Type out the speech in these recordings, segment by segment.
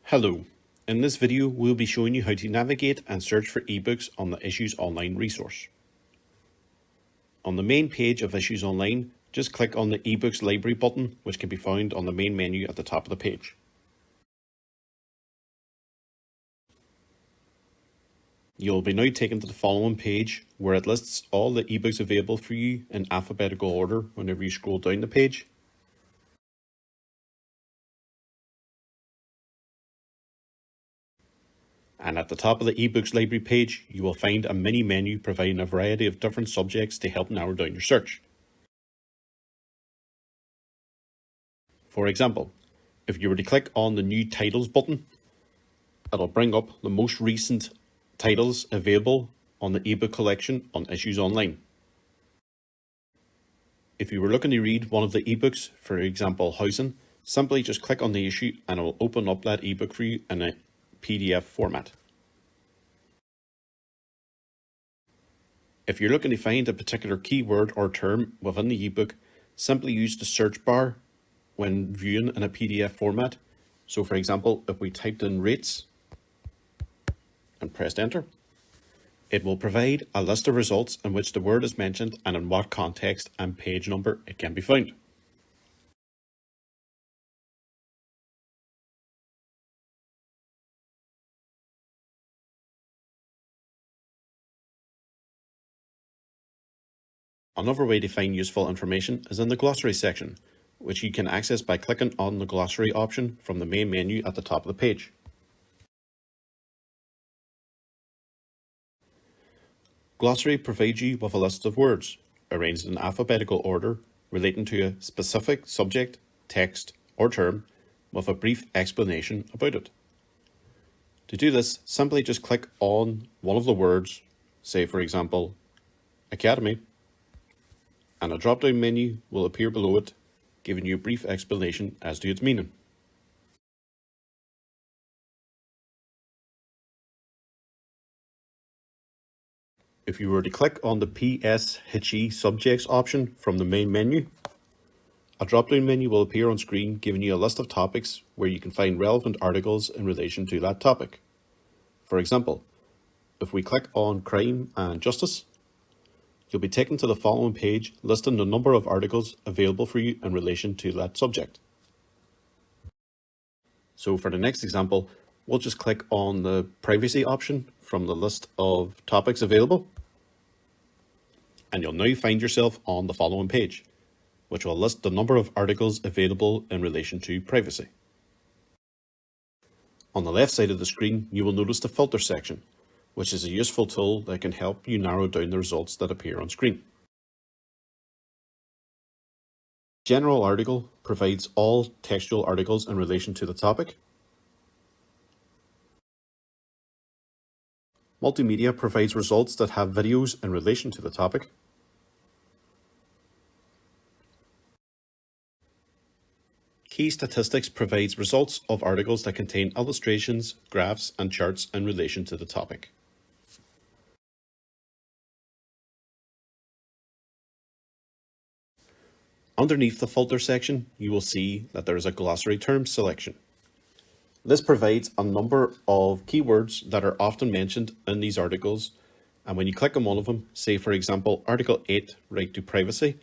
Hello, in this video we'll be showing you how to navigate and search for ebooks on the Issues Online resource. On the main page of Issues Online, just click on the ebooks library button, which can be found on the main menu at the top of the page. You'll be now taken to the following page where it lists all the ebooks available for you in alphabetical order whenever you scroll down the page. And at the top of the ebooks library page, you will find a mini menu providing a variety of different subjects to help narrow down your search. For example, if you were to click on the new titles button, it'll bring up the most recent titles available on the ebook collection on Issues Online. If you were looking to read one of the ebooks, for example housing, simply just click on the issue and it will open up that ebook for you in a PDF format. If you're looking to find a particular keyword or term within the ebook, simply use the search bar when viewing in a PDF format. So for example, if we typed in rates and pressed enter, it will provide a list of results in which the word is mentioned and in what context and page number it can be found. Another way to find useful information is in the glossary section, which you can access by clicking on the glossary option from the main menu at the top of the page. Glossary provides you with a list of words, arranged in alphabetical order, relating to a specific subject, text, or term, with a brief explanation about it. To do this, simply just click on one of the words, say for example, academy, and a drop-down menu will appear below it, giving you a brief explanation as to its meaning. If you were to click on the PSHE subjects option from the main menu, a drop-down menu will appear on screen giving you a list of topics where you can find relevant articles in relation to that topic. For example, if we click on crime and justice, you'll be taken to the following page listing the number of articles available for you in relation to that subject. So for the next example, we'll just click on the privacy option from the list of topics available, and you'll now find yourself on the following page, which will list the number of articles available in relation to privacy. On the left side of the screen, you will notice the filter section, which is a useful tool that can help you narrow down the results that appear on screen. General article provides all textual articles in relation to the topic. Multimedia provides results that have videos in relation to the topic. Key statistics provides results of articles that contain illustrations, graphs, and charts in relation to the topic. Underneath the filter section, you will see that there is a glossary terms selection. This provides a number of keywords that are often mentioned in these articles, and when you click on one of them, say for example Article 8, right to privacy,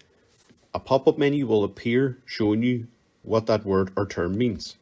a pop-up menu will appear showing you what that word or term means.